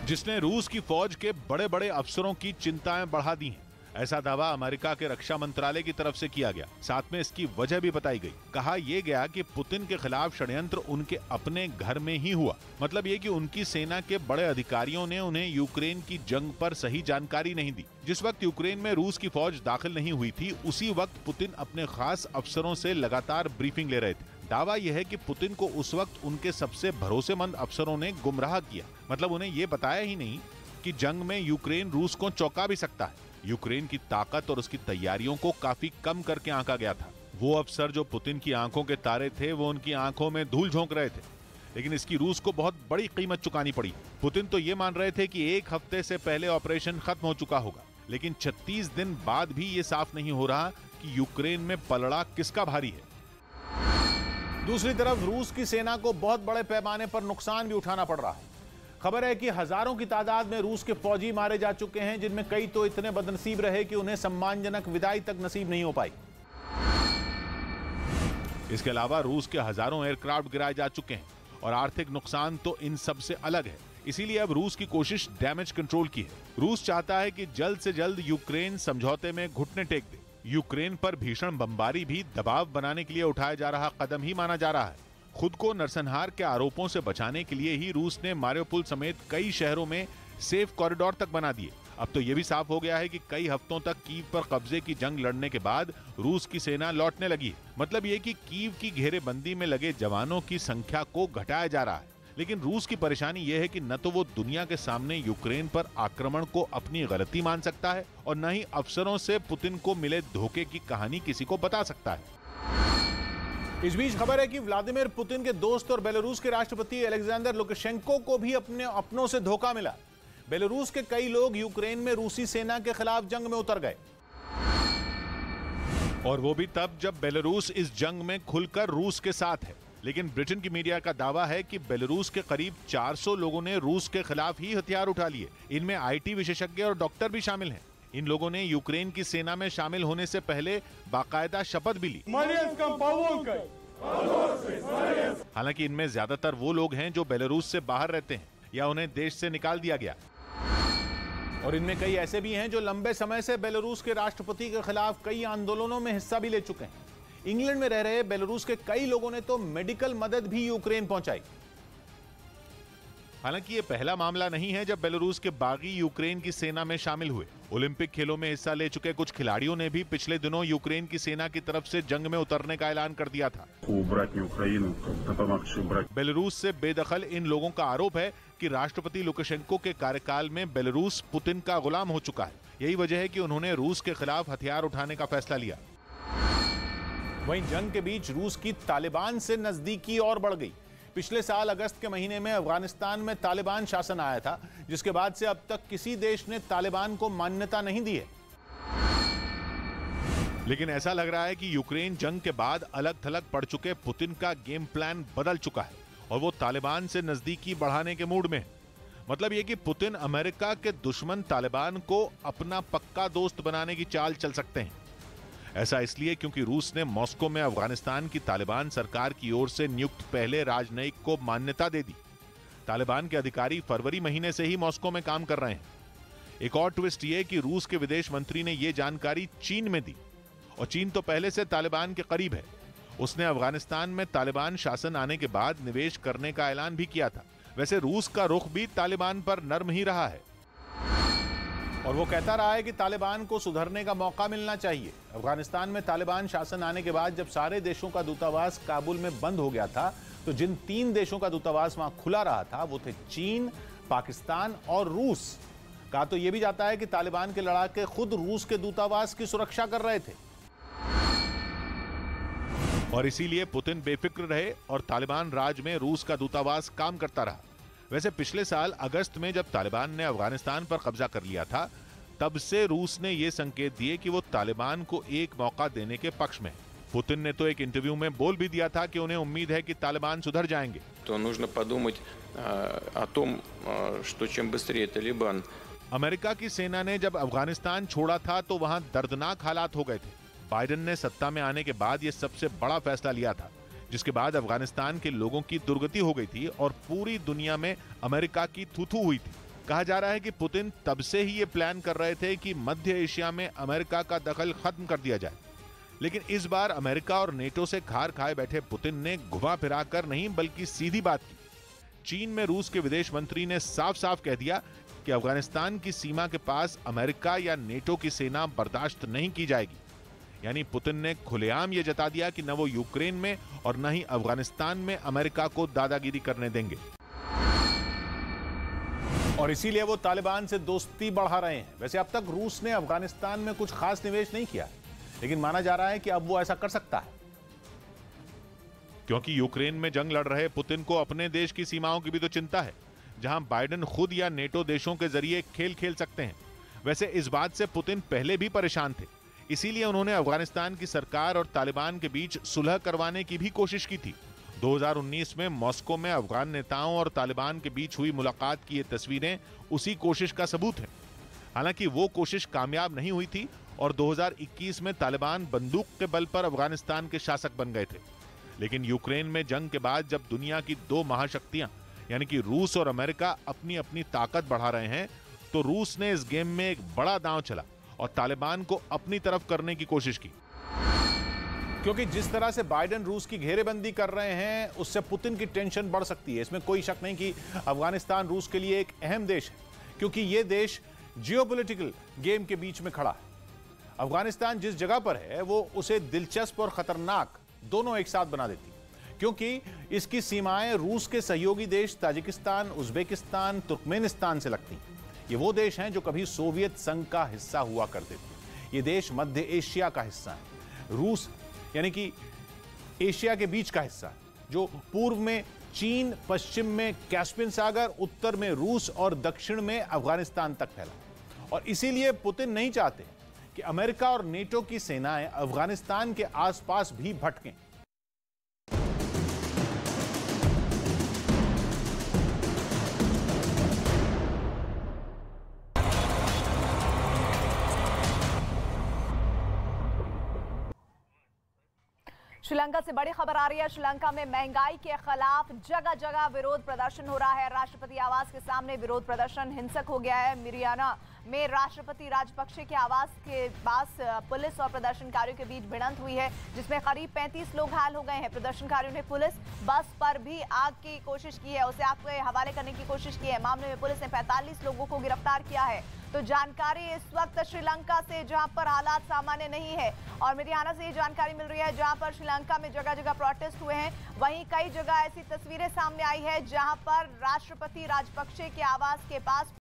जिसने रूस की फौज के बड़े बड़े अफसरों की चिंताएं बढ़ा दी हैं। ऐसा दावा अमेरिका के रक्षा मंत्रालय की तरफ से किया गया। साथ में इसकी वजह भी बताई गई। कहा यह गया कि पुतिन के खिलाफ षड्यंत्र उनके अपने घर में ही हुआ। मतलब ये कि उनकी सेना के बड़े अधिकारियों ने उन्हें यूक्रेन की जंग पर सही जानकारी नहीं दी। जिस वक्त यूक्रेन में रूस की फौज दाखिल नहीं हुई थी, उसी वक्त पुतिन अपने खास अफसरों से लगातार ब्रीफिंग ले रहे थे। दावा यह है कि पुतिन को उस वक्त उनके सबसे भरोसेमंद अफसरों ने गुमराह किया। मतलब उन्हें यह बताया ही नहीं कि जंग में यूक्रेन रूस को चौंका भी सकता है। यूक्रेन की ताकत और उसकी तैयारियों को काफी कम करके आंका गया था। वो अफसर जो पुतिन की आंखों के तारे थे, वो उनकी आंखों में धूल झोंक रहे थे। लेकिन इसकी रूस को बहुत बड़ी कीमत चुकानी पड़ी। पुतिन तो ये मान रहे थे कि एक हफ्ते से पहले ऑपरेशन खत्म हो चुका होगा, लेकिन 36 दिन बाद भी ये साफ नहीं हो रहा कि यूक्रेन में पलड़ा किसका भारी है। दूसरी तरफ रूस की सेना को बहुत बड़े पैमाने पर नुकसान भी उठाना पड़ रहा है। खबर है कि हजारों की तादाद में रूस के फौजी मारे जा चुके हैं, जिनमें कई तो इतने बदनसीब रहे कि उन्हें सम्मानजनक विदाई तक नसीब नहीं हो पाई। इसके अलावा रूस के हजारों एयरक्राफ्ट गिराए जा चुके हैं और आर्थिक नुकसान तो इन सब से अलग है। इसीलिए अब रूस की कोशिश डैमेज कंट्रोल की है। रूस चाहता है कि जल्द से जल्द यूक्रेन समझौते में घुटने टेक दे। यूक्रेन पर भीषण बमबारी भी दबाव बनाने के लिए उठाया जा रहा कदम ही माना जा रहा है। खुद को नरसंहार के आरोपों से बचाने के लिए ही रूस ने मारियोपोल समेत कई शहरों में सेफ कॉरिडोर तक बना दिए। अब तो यह भी साफ हो गया है कि कई हफ्तों तक कीव पर कब्जे की जंग लड़ने के बाद रूस की सेना लौटने लगी है। मतलब ये कि कीव की घेरेबंदी में लगे जवानों की संख्या को घटाया जा रहा है। लेकिन रूस की परेशानी यह है कि न तो वो दुनिया के सामने यूक्रेन पर आक्रमण को अपनी गलती मान सकता है और न ही अफसरों से पुतिन को मिले धोखे की कहानी किसी को बता सकता है। इस बीच खबर है कि व्लादिमीर पुतिन के दोस्त और बेलारूस के राष्ट्रपति अलेक्जेंडर लुकाशेंको को भी अपने अपनों से धोखा मिला। बेलारूस के कई लोग यूक्रेन में रूसी सेना के खिलाफ जंग में उतर गए, और वो भी तब जब बेलारूस इस जंग में खुलकर रूस के साथ है। लेकिन ब्रिटेन की मीडिया का दावा है कि बेलारूस के करीब 400 लोगों ने रूस के खिलाफ ही हथियार उठा लिए। इनमें आईटी विशेषज्ञ और डॉक्टर भी शामिल हैं। इन लोगों ने यूक्रेन की सेना में शामिल होने से पहले बाकायदा शपथ भी ली। हालांकि इनमें ज्यादातर वो लोग हैं जो बेलारूस से बाहर रहते हैं या उन्हें देश से निकाल दिया गया, और इनमें कई ऐसे भी हैं जो लंबे समय से बेलारूस के राष्ट्रपति के खिलाफ कई आंदोलनों में हिस्सा भी ले चुके हैं। इंग्लैंड में रह रहे बेलारूस के कई लोगों ने तो मेडिकल मदद भी यूक्रेन पहुंचाई। हालांकि ये पहला मामला नहीं है जब बेलारूस के बागी यूक्रेन की सेना में शामिल हुए। ओलंपिक खेलों में हिस्सा ले चुके कुछ खिलाड़ियों ने भी पिछले दिनों यूक्रेन की सेना की तरफ से जंग में उतरने का ऐलान कर दिया था। बेलारूस से बेदखल इन लोगों का आरोप है कि राष्ट्रपति लुकाशेंको के कार्यकाल में बेलारूस पुतिन का गुलाम हो चुका है। यही वजह है कि उन्होंने रूस के खिलाफ हथियार उठाने का फैसला लिया। वहीं जंग के बीच रूस की तालिबान से नजदीकी और बढ़ गई। पिछले साल अगस्त के महीने में अफगानिस्तान में तालिबान शासन आया था, जिसके बाद से अब तक किसी देश ने तालिबान को मान्यता नहीं दी है। लेकिन ऐसा लग रहा है कि यूक्रेन जंग के बाद अलग थलग पड़ चुके पुतिन का गेम प्लान बदल चुका है और वो तालिबान से नजदीकी बढ़ाने के मूड में है। मतलब ये कि पुतिन अमेरिका के दुश्मन तालिबान को अपना पक्का दोस्त बनाने की चाल चल सकते हैं। ऐसा इसलिए क्योंकि रूस ने मॉस्को में अफगानिस्तान की तालिबान सरकार की ओर से नियुक्त पहले राजनयिक को मान्यता दे दी। तालिबान के अधिकारी फरवरी महीने से ही मॉस्को में काम कर रहे हैं। एक और ट्विस्ट ये कि रूस के विदेश मंत्री ने यह जानकारी चीन में दी, और चीन तो पहले से तालिबान के करीब है। उसने अफगानिस्तान में तालिबान शासन आने के बाद निवेश करने का ऐलान भी किया था। वैसे रूस का रुख भी तालिबान पर नर्म ही रहा है और वो कहता रहा है कि तालिबान को सुधरने का मौका मिलना चाहिए। अफगानिस्तान में तालिबान शासन आने के बाद जब सारे देशों का दूतावास काबुल में बंद हो गया था, तो जिन 3 देशों का दूतावास वहां खुला रहा था वो थे चीन, पाकिस्तान और रूस। कहा तो यह भी जाता है कि तालिबान के लड़ाके खुद रूस के दूतावास की सुरक्षा कर रहे थे, और इसीलिए पुतिन बेफिक्र रहे और तालिबान राज में रूस का दूतावास काम करता रहा। वैसे पिछले साल अगस्त में जब तालिबान ने अफगानिस्तान पर कब्जा कर लिया था, तब से रूस ने यह संकेत दिए कि वो तालिबान को एक मौका देने के पक्ष में है। पुतिन ने तो एक इंटरव्यू में बोल भी दिया था कि उन्हें उम्मीद है कि तालिबान सुधर जाएंगे। तो нужно подумать о том, что чем बस्трее तालिबान। अमेरिका की सेना ने जब अफगानिस्तान छोड़ा था तो वहां दर्दनाक हालात हो गए थे। बाइडेन ने सत्ता में आने के बाद यह सबसे बड़ा फैसला लिया था, जिसके बाद अफगानिस्तान के लोगों की दुर्गति हो गई थी और पूरी दुनिया में अमेरिका की थू-थू हुई थी। कहा जा रहा है कि पुतिन तब से ही ये प्लान कर रहे थे कि मध्य एशिया में अमेरिका का दखल खत्म कर दिया जाए, लेकिन इस बार अमेरिका और नेटो से खार खाए बैठे पुतिन ने घुमा फिरा कर नहीं बल्कि सीधी बात की। चीन में रूस के विदेश मंत्री ने साफ साफ कह दिया कि अफगानिस्तान की सीमा के पास अमेरिका या नेटो की सेना बर्दाश्त नहीं की जाएगी। यानी पुतिन ने खुलेआम यह जता दिया कि न वो यूक्रेन में और न ही अफगानिस्तान में अमेरिका को दादागिरी करने देंगे। और इसीलिए वो तालिबान से दोस्ती बढ़ा रहे हैं। वैसे अब तक रूस ने अफगानिस्तान में कुछ खास निवेश नहीं किया, लेकिन माना जा रहा है कि अब वो ऐसा कर सकता है, क्योंकि यूक्रेन में जंग लड़ रहे पुतिन को अपने देश की सीमाओं की भी तो चिंता है, जहां बाइडेन खुद या नेटो देशों के जरिए खेल खेल सकते हैं। वैसे इस बात से पुतिन पहले भी परेशान थे, इसीलिए उन्होंने अफगानिस्तान की सरकार और तालिबान के बीच सुलह करवाने की भी कोशिश की थी। 2019 में मॉस्को में अफगान नेताओं और तालिबान के बीच हुई मुलाकात की ये तस्वीरें उसी कोशिश का सबूत हैं। हालांकि वो कोशिश कामयाब नहीं हुई थी और 2021 में तालिबान बंदूक के बल पर अफगानिस्तान के शासक बन गए थे। लेकिन यूक्रेन में जंग के बाद जब दुनिया की दो महाशक्तियां यानी कि रूस और अमेरिका अपनी अपनी ताकत बढ़ा रहे हैं, तो रूस ने इस गेम में एक बड़ा दांव चला और तालिबान को अपनी तरफ करने की कोशिश की। क्योंकि जिस तरह से बाइडेन रूस की घेरेबंदी कर रहे हैं, उससे पुतिन की टेंशन बढ़ सकती है। इसमें कोई शक नहीं कि अफगानिस्तान रूस के लिए एक अहम देश है, क्योंकि यह देश जियोपॉलिटिकल गेम के बीच में खड़ा है। अफगानिस्तान जिस जगह पर है वो उसे दिलचस्प और खतरनाक दोनों एक साथ बना देती, क्योंकि इसकी सीमाएं रूस के सहयोगी देश ताजिकिस्तान, उज्बेकिस्तान, तुर्कमेनिस्तान से लगती हैं। ये वो देश हैं जो कभी सोवियत संघ का हिस्सा हुआ करते थे। ये देश मध्य एशिया का हिस्सा है। रूस यानी कि एशिया के बीच का हिस्सा, जो पूर्व में चीन, पश्चिम में कैस्पियन सागर, उत्तर में रूस और दक्षिण में अफगानिस्तान तक फैला। और इसीलिए पुतिन नहीं चाहते कि अमेरिका और नेटो की सेनाएं अफगानिस्तान के आसपास भी भटकें। श्रीलंका से बड़ी खबर आ रही है। श्रीलंका में महंगाई के खिलाफ जगह जगह विरोध प्रदर्शन हो रहा है। राष्ट्रपति आवास के सामने विरोध प्रदर्शन हिंसक हो गया है। मिरियाना में राष्ट्रपति राजपक्षे के आवास के पास पुलिस और प्रदर्शनकारियों के बीच भिड़ंत हुई है, जिसमें करीब 35 लोग घायल हो गए हैं। प्रदर्शनकारियों ने पुलिस बस पर भी आग की कोशिश की है, उसे आग के हवाले करने की कोशिश की है। मामले में पुलिस ने 45 लोगों को गिरफ्तार किया है। तो जानकारी इस वक्त श्रीलंका से, जहां पर हालात सामान्य नहीं है, और मिरियाना से ये जानकारी मिल रही है जहां पर श्रीलंका में जगह जगह प्रोटेस्ट हुए हैं। वहीं कई जगह ऐसी तस्वीरें सामने आई है जहां पर राष्ट्रपति राजपक्षे के आवास के पास